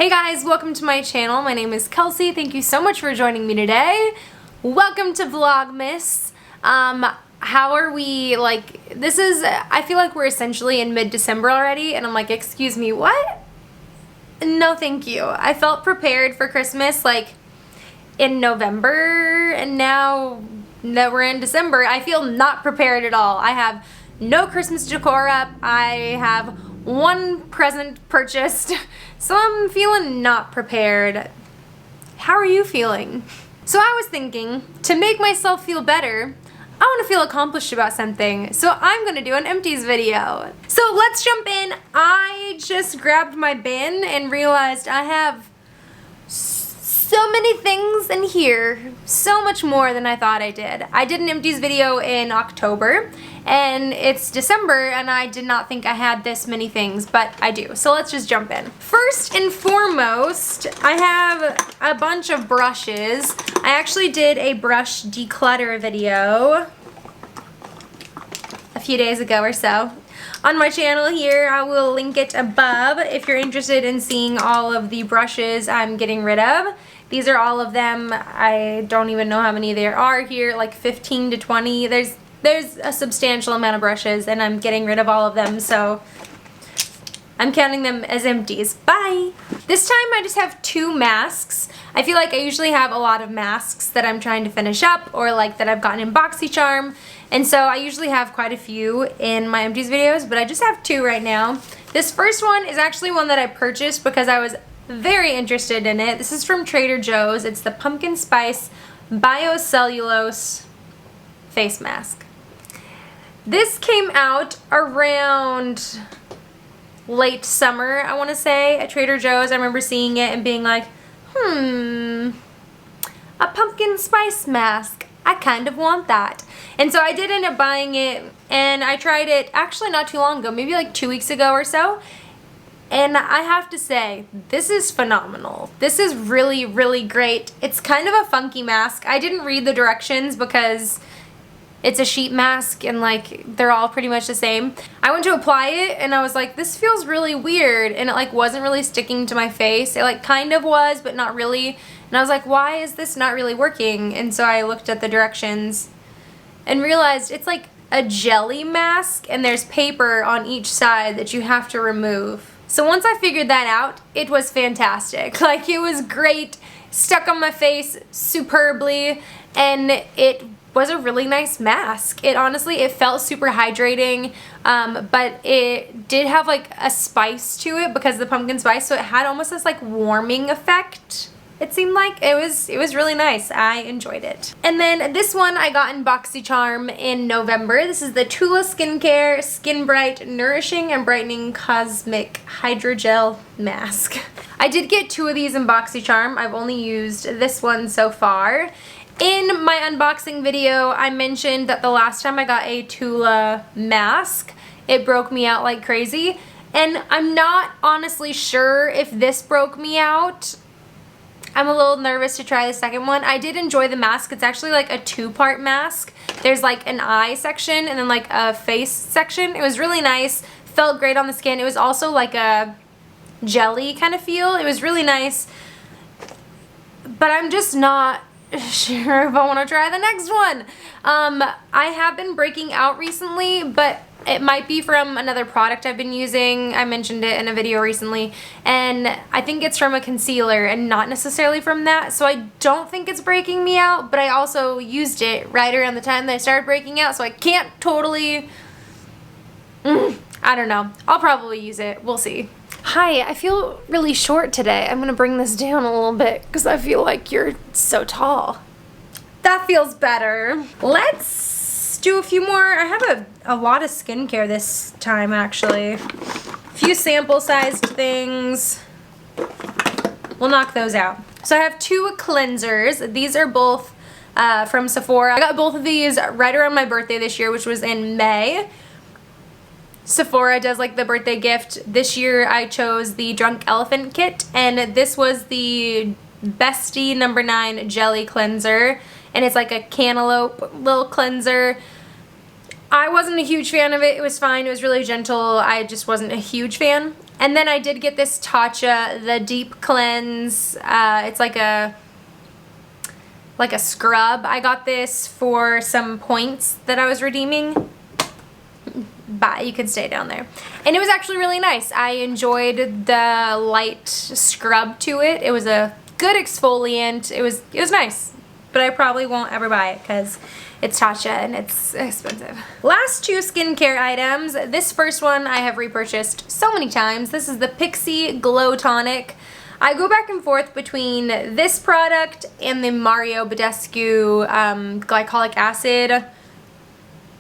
Hey guys, welcome to my channel. My name is Kelsey. Thank you so much for joining me today. Welcome to Vlogmas. How are we, I feel like we're essentially in mid-December already, and I'm like, excuse me, what? No thank you. I felt prepared for Christmas in November, and now that we're in December, I feel not prepared at all. I have no Christmas decor up. I have one present purchased, so I'm feeling not prepared. How are you feeling? So I was thinking, to make myself feel better, I want to feel accomplished about something, so I'm going to do an empties video. So let's jump in. I just grabbed my bin and realized I have so many things in here, so much more than I thought I did. I did an empties video in October, and it's December, and I did not think I had this many things, but I do. So let's just jump in. First and foremost, I have a bunch of brushes. I actually did a brush declutter video a few days ago or so on my channel here. I will link it above if you're interested in seeing all of the brushes I'm getting rid of. These are all of them. I don't even know how many there are here, like 15 to 20. There's a substantial amount of brushes, and I'm getting rid of all of them, so I'm counting them as empties. Bye! This time I just have 2 masks. I feel like I usually have a lot of masks that I'm trying to finish up, or that I've gotten in BoxyCharm, and so I usually have quite a few in my empties videos, but I just have 2 right now. This first one is actually one that I purchased because I was very interested in it. This is from Trader Joe's. It's the Pumpkin Spice Biocellulose Face Mask. This came out around late summer, I want to say, at Trader Joe's. I remember seeing it and being like, a pumpkin spice mask. I kind of want that. And so I did end up buying it, and I tried it actually not too long ago, maybe like 2 weeks ago or so. And I have to say, this is phenomenal. This is really, really great. It's kind of a funky mask. I didn't read the directions because it's a sheet mask and they're all pretty much the same. I went to apply it and I was like, this feels really weird, and it wasn't really sticking to my face. It kind of was, but not really. And I was like, why is this not really working? And so I looked at the directions and realized it's like a jelly mask, and there's paper on each side that you have to remove. So once I figured that out, it was fantastic. It was great, stuck on my face superbly, and it was a really nice mask. It felt super hydrating, but it did have a spice to it because of the pumpkin spice, so it had almost this warming effect. It seemed like it was really nice. I enjoyed it. And then this one I got in BoxyCharm in November. This is the Tula Skincare Skin Bright Nourishing and Brightening Cosmic Hydrogel Mask. I did get 2 of these in BoxyCharm. I've only used this one so far. In my unboxing video, I mentioned that the last time I got a Tula mask, it broke me out like crazy. And I'm not honestly sure if this broke me out. I'm a little nervous to try the second one. I did enjoy the mask. It's actually a 2-part mask. There's an eye section and then a face section. It was really nice. Felt great on the skin. It was also a jelly kind of feel. It was really nice. But I'm just not sure if I want to try the next one. I have been breaking out recently, but it might be from another product I've been using. I mentioned it in a video recently, and I think it's from a concealer and not necessarily from that, so I don't think it's breaking me out, but I also used it right around the time that I started breaking out, so I can't totally, I don't know. I'll probably use it. We'll see. Hi, I feel really short today. I'm gonna bring this down a little bit because I feel like you're so tall. That feels better. Let's do a few more. I have a lot of skincare this time, actually. A few sample-sized things. We'll knock those out. So I have 2 cleansers. These are both from Sephora. I got both of these right around my birthday this year, which was in May. Sephora does the birthday gift. This year I chose the Drunk Elephant kit, and this was the Bestie No. 9 Jelly Cleanser, and it's a cantaloupe little cleanser. I wasn't a huge fan of it. It was fine. It was really gentle. I just wasn't a huge fan. And then I did get this Tatcha, the Deep Cleanse. It's like a scrub. I got this for some points that I was redeeming. But you can stay down there. And it was actually really nice. I enjoyed the light scrub to it. It was a good exfoliant. It was nice. But I probably won't ever buy it because it's Tatcha and it's expensive. Last two skincare items. This first one I have repurchased so many times. This is the Pixi Glow Tonic. I go back and forth between this product and the Mario Badescu glycolic acid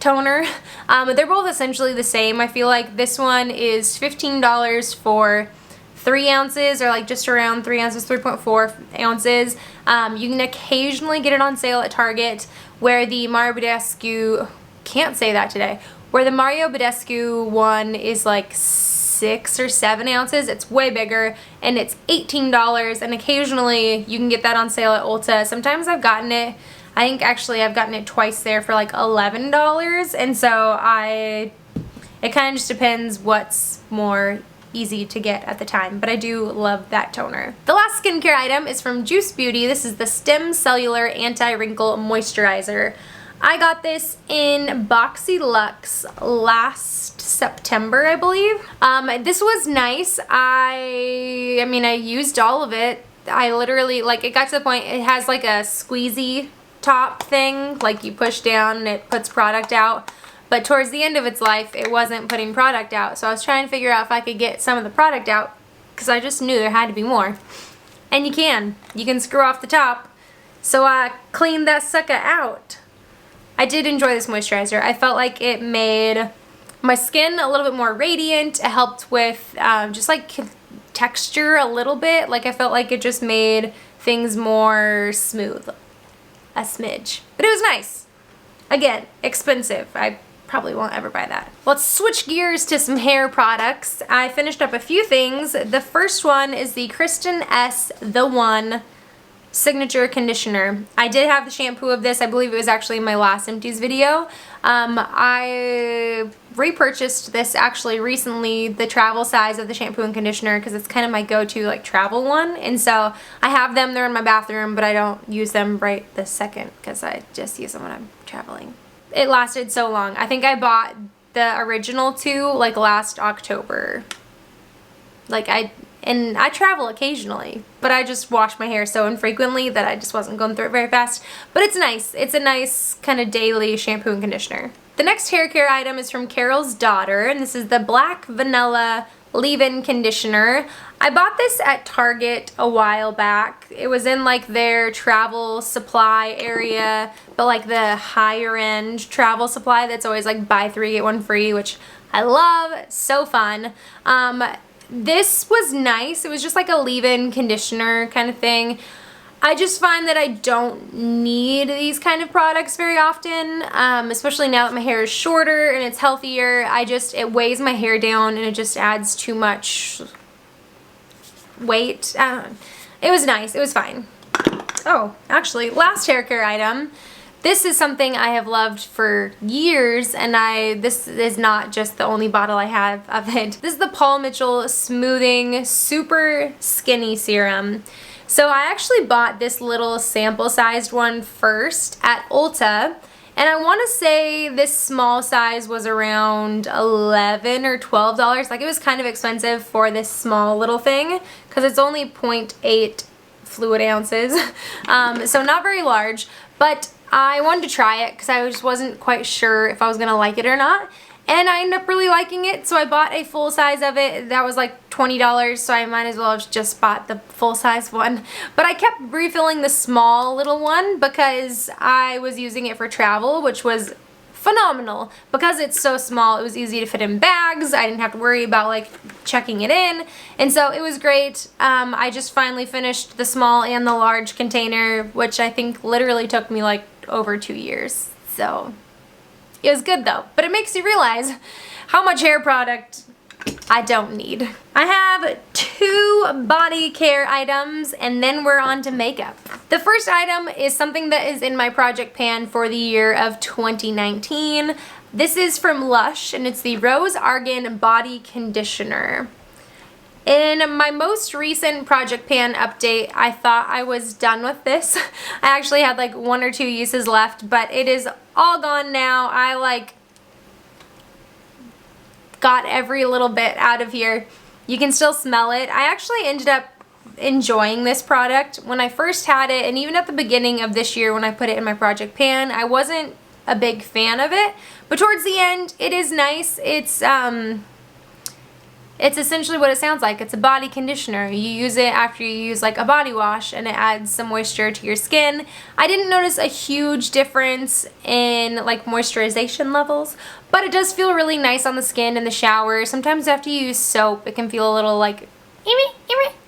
toner. They're both essentially the same. I feel like this one is $15 for 3 ounces, or like just around 3 ounces, 3.4 ounces. You can occasionally get it on sale at Target, where the Mario Badescu, can't say that today, where the Mario Badescu one is like 6 or 7 ounces. It's way bigger and it's $18, and occasionally you can get that on sale at Ulta. Sometimes I've gotten it, I think actually I've gotten it twice there for like $11, and so it kind of just depends what's more easy to get at the time, but I do love that toner. The last skincare item is from Juice Beauty. This is the Stem Cellular Anti-Wrinkle Moisturizer. I got this in Boxy Luxe last September, I believe. This was nice. I mean, I used all of it. I literally, like, it got to the point, it has like a squeezy top thing, like you push down and it puts product out. But towards the end of its life, it wasn't putting product out. So I was trying to figure out if I could get some of the product out, because I just knew there had to be more. And you can screw off the top. So I cleaned that sucker out. I did enjoy this moisturizer. I felt like it made my skin a little bit more radiant. It helped with just like texture a little bit. Like I felt like it just made things more smooth. A smidge. But it was nice. Again, expensive. I probably won't ever buy that. Let's switch gears to some hair products. I finished up a few things. The first one is the Kristen S. The One Signature Conditioner. I did have the shampoo of this. I believe it was actually in my last Empties video. I repurchased this actually recently, the travel size of the shampoo and conditioner, because it's kind of my go-to like travel one. And so I have them, they're in my bathroom, but I don't use them right this second because I just use them when I'm traveling. It lasted so long. I think I bought the original two like last October. Like I travel occasionally, but I just wash my hair so infrequently that I just wasn't going through it very fast. But it's nice. It's a nice kind of daily shampoo and conditioner. The next hair care item is from Carol's Daughter, and this is the Black Vanilla Leave-In Conditioner. I bought this at Target a while back. It was in like their travel supply area, but like the higher end travel supply that's always like buy 3 get 1 free, which I love. So fun. This was nice. It was just like a leave-in conditioner kind of thing. I just find that I don't need these kind of products very often, especially now that my hair is shorter and it's healthier. It weighs my hair down and it just adds too much weight. It was nice. It was fine. Oh, actually, last hair care item. This is something I have loved for years, and this is not just the only bottle I have of it. This is the Paul Mitchell Smoothing Super Skinny Serum. So I actually bought this little sample-sized one first at Ulta, and I want to say this small size was around $11 or $12. Like, it was kind of expensive for this small little thing, because it's only 0.8 fluid ounces, so not very large, but I wanted to try it because I just wasn't quite sure if I was going to like it or not. And I ended up really liking it, so I bought a full size of it. That was like $20, so I might as well have just bought the full size one. But I kept refilling the small little one because I was using it for travel, which was phenomenal. Because it's so small, it was easy to fit in bags. I didn't have to worry about like checking it in. And so it was great. I just finally finished the small and the large container, which I think literally took me like over 2 years. So it was good though, but it makes you realize how much hair product I don't need. I have 2 body care items, and then we're on to makeup. The first item is something that is in my project pan for the year of 2019. This is from Lush, and it's the Rose Argan Body Conditioner. In my most recent project pan update, I thought I was done with this. I actually had like 1 or 2 uses left, but it is all gone now. I like got every little bit out of here. You can still smell it. I actually ended up enjoying this product when I first had it, and even at the beginning of this year when I put it in my project pan, I wasn't a big fan of it, but towards the end it is nice. It's essentially what it sounds like. It's a body conditioner. You use it after you use like a body wash, and it adds some moisture to your skin. I didn't notice a huge difference in like moisturization levels, but it does feel really nice on the skin in the shower. Sometimes after you use soap, it can feel a little like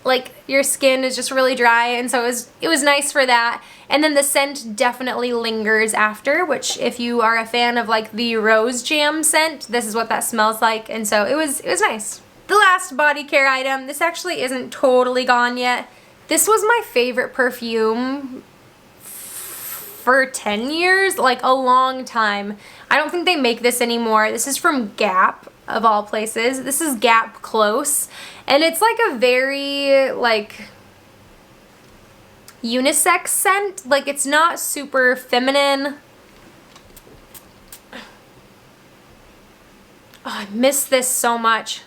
like your skin is just really dry, and so it was nice for that. And then the scent definitely lingers after, which if you are a fan of like the rose jam scent, this is what that smells like, and so it was nice. The last body care item, this actually isn't totally gone yet. This was my favorite perfume for 10 years, like a long time. I don't think they make this anymore. This is from Gap, of all places. This is Gap Close, and it's like a very like unisex scent. Like, it's not super feminine. Oh, I miss this so much.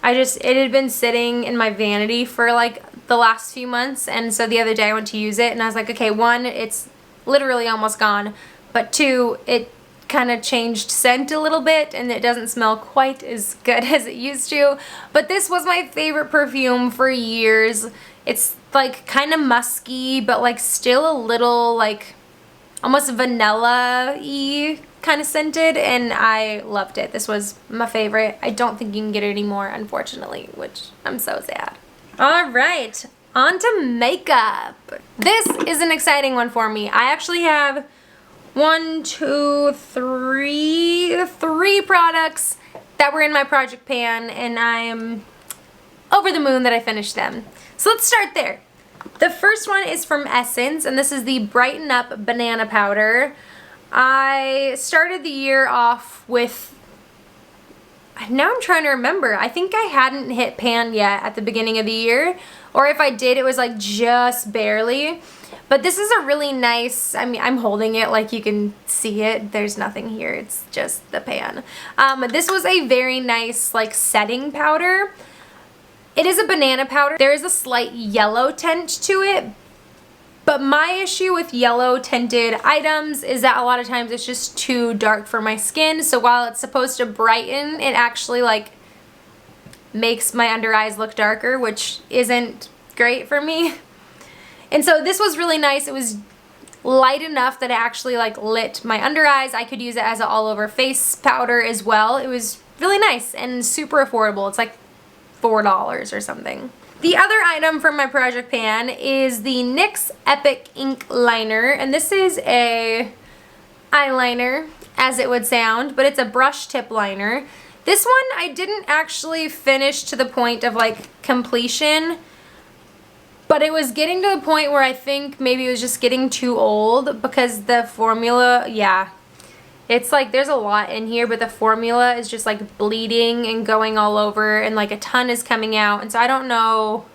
It had been sitting in my vanity for like the last few months, and so the other day I went to use it and I was like, okay, 1, it's literally almost gone, but 2, it kind of changed scent a little bit and it doesn't smell quite as good as it used to. But this was my favorite perfume for years. It's like kind of musky, but like still a little like almost vanilla-y kind of scented, and I loved it. This was my favorite. I don't think you can get it anymore, unfortunately, which I'm so sad. All right, on to makeup. This is an exciting one for me. I actually have 1, 2, 3 products that were in my project pan, and I'm over the moon that I finished them. So let's start there. The first one is from Essence, and this is the Brighten Up Banana Powder. I started the year off with, now I'm trying to remember, I think I hadn't hit pan yet at the beginning of the year, or if I did, it was like just barely. But this is a really nice, I mean, I'm holding it like you can see it. There's nothing here, it's just the pan. This was a very nice like setting powder. It is a banana powder. There is a slight yellow tint to it, but my issue with yellow tinted items is that a lot of times it's just too dark for my skin. So while it's supposed to brighten, it actually like makes my under eyes look darker, which isn't great for me. And so this was really nice. It was light enough that it actually like lit my under eyes. I could use it as an all over face powder as well. It was really nice and super affordable. It's like $4 or something. The other item from my project pan is the NYX Epic Ink Liner, and this is a eyeliner, as it would sound, but it's a brush tip liner. This one I didn't actually finish to the point of like completion, but it was getting to the point where I think maybe it was just getting too old, because the formula, yeah, it's like there's a lot in here, but the formula is just like bleeding and going all over, and like a ton is coming out, and so I don't know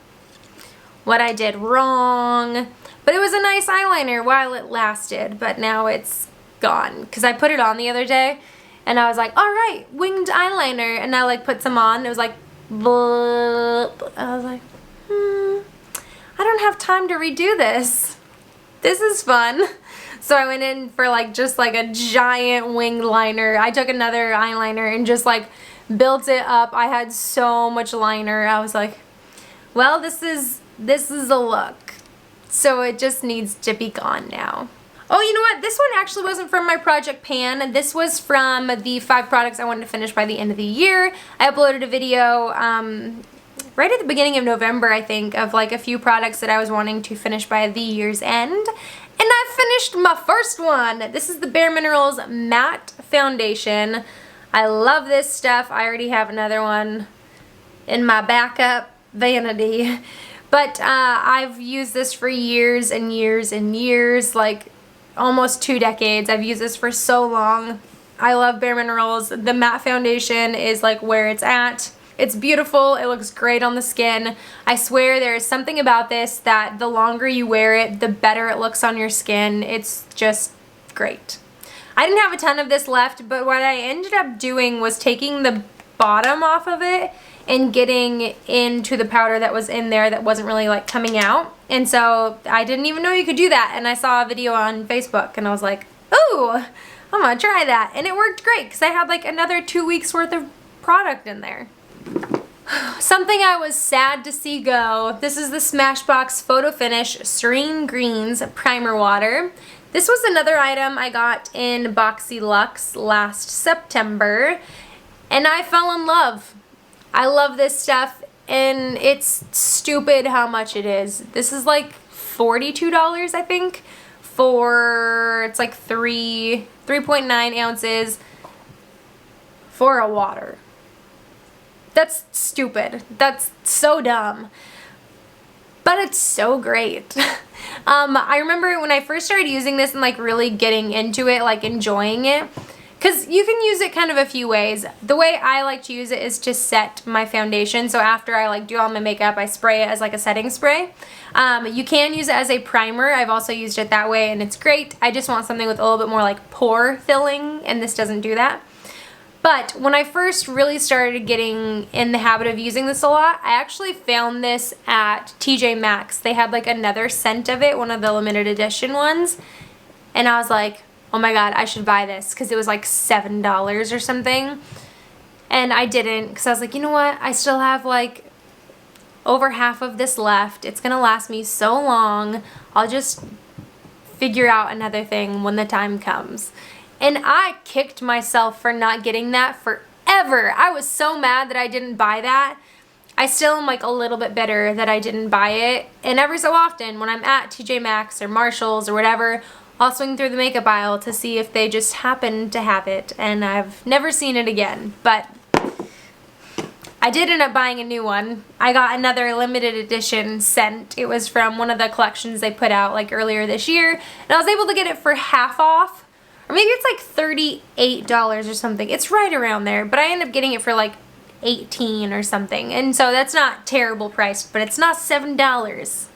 what I did wrong. But it was a nice eyeliner while it lasted, but now it's gone, because I put it on the other day and I was like, all right, winged eyeliner, and I like put some on. It was like, blip. I was like, I don't have time to redo this. This is fun. So I went in for like just like a giant winged liner. I took another eyeliner and just like built it up. I had so much liner. I was like, well, this is a look. So it just needs to be gone now. Oh, you know what? This one actually wasn't from my project pan. This was from the 5 products I wanted to finish by the end of the year. I uploaded a video right at the beginning of November, I think, of like a few products that I was wanting to finish by the year's end. And I finished my first one. This is the Bare Minerals Matte Foundation. I love this stuff. I already have another one in my backup vanity. But I've used this for years and years and years, like almost 2 decades. I've used this for so long. I love Bare Minerals. The matte foundation is like where it's at. It's beautiful. It looks great on the skin. I swear there is something about this that the longer you wear it, the better it looks on your skin. It's just great. I didn't have a ton of this left, but what I ended up doing was taking the bottom off of it and getting into the powder that was in there that wasn't really like coming out. And so I didn't even know you could do that. And I saw a video on Facebook and I was like, ooh, I'm gonna try that. And it worked great because I had like another 2 weeks worth of product in there. Something I was sad to see go. This is the Smashbox Photo Finish Serene Greens Primer Water. This was another item I got in Boxy Luxe last September and I fell in love. I love this stuff and it's stupid how much it is. This is like $42 I think for, it's like 3.9 ounces for a water. That's stupid. That's so dumb. But it's so great. I remember when I first started using this and like really getting into it, like enjoying it, because you can use it kind of a few ways. The way I like to use it is to set my foundation. So after I like do all my makeup, I spray it as like a setting spray. You can use it as a primer. I've also used it that way and it's great. I just want something with a little bit more like pore filling and this doesn't do that. But when I first really started getting in the habit of using this a lot, I actually found this at TJ Maxx. They had like another scent of it, one of the limited edition ones. And I was like, oh my god, I should buy this because it was like $7 or something. And I didn't because I was like, you know what? I still have like over half of this left. It's going to last me so long. I'll just figure out another thing when the time comes. And I kicked myself for not getting that forever. I was so mad that I didn't buy that. I still am like a little bit bitter that I didn't buy it. And every so often when I'm at TJ Maxx or Marshall's or whatever, I'll swing through the makeup aisle to see if they just happen to have it. And I've never seen it again. But I did end up buying a new one. I got another limited edition scent. It was from one of the collections they put out like earlier this year. And I was able to get it for half off. Or maybe it's like $38 or something. It's right around there, but I ended up getting it for like $18 or something. And so that's not terrible priced, but it's not $7.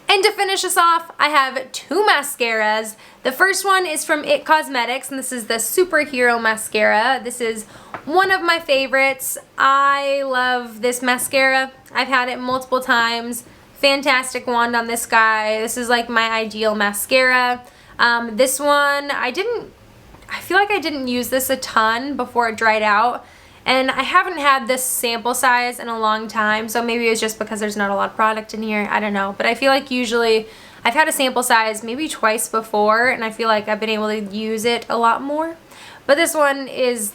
And to finish us off, I have two mascaras. The first one is from IT Cosmetics, and this is the Superhero Mascara. This is one of my favorites. I love this mascara. I've had it multiple times. Fantastic wand on this guy. This is like my ideal mascara. This one, I feel like I didn't use this a ton before it dried out, and I haven't had this sample size in a long time, so maybe it's just because there's not a lot of product in here, I don't know, but I feel like usually I've had a sample size maybe twice before, and I feel like I've been able to use it a lot more, but this one is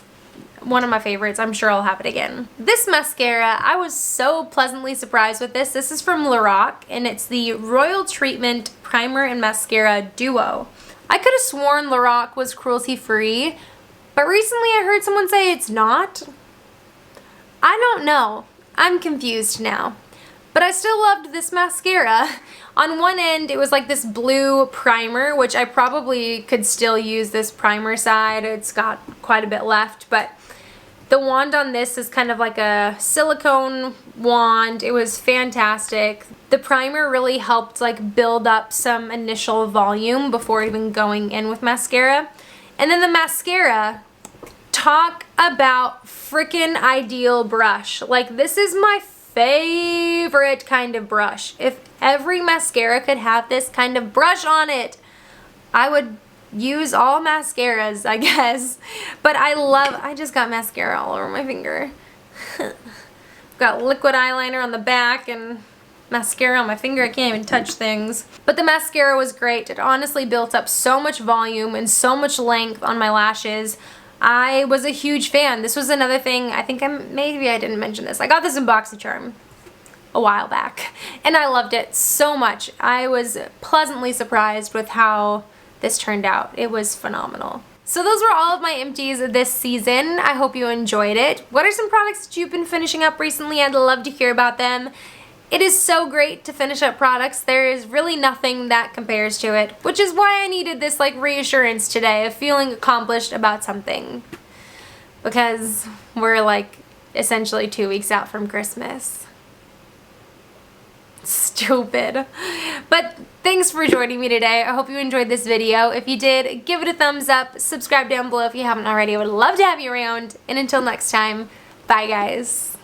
one of my favorites. I'm sure I'll have it again. This mascara, I was so pleasantly surprised with this. This is from Lorac, and it's the Royal Treatment Primer and Mascara Duo. I could have sworn Lorac was cruelty-free, but recently I heard someone say it's not. I don't know. I'm confused now. But I still loved this mascara. On one end, it was like this blue primer, which I probably could still use this primer side. It's got quite a bit left, but the wand on this is kind of like a silicone wand. It was fantastic. The primer really helped like build up some initial volume before even going in with mascara. And then the mascara, talk about freaking ideal brush. Like, this is my favorite kind of brush. If every mascara could have this kind of brush on it, I would use all mascaras, I guess. But I just got mascara all over my finger. Got liquid eyeliner on the back and mascara on my finger. I can't even touch things. But the mascara was great. It honestly built up so much volume and so much length on my lashes. I was a huge fan. This was another thing, I think maybe I didn't mention this. I got this in BoxyCharm a while back, and I loved it so much. I was pleasantly surprised with how this turned out. It was phenomenal. So those were all of my empties this season. I hope you enjoyed it. What are some products that you've been finishing up recently? I'd love to hear about them. It is so great to finish up products. There is really nothing that compares to it, which is why I needed this like reassurance today of feeling accomplished about something. Because we're like essentially 2 weeks out from Christmas. Stupid. But thanks for joining me today. I hope you enjoyed this video. If you did, give it a thumbs up, subscribe down below if you haven't already. I would love to have you around. And until next time, bye guys.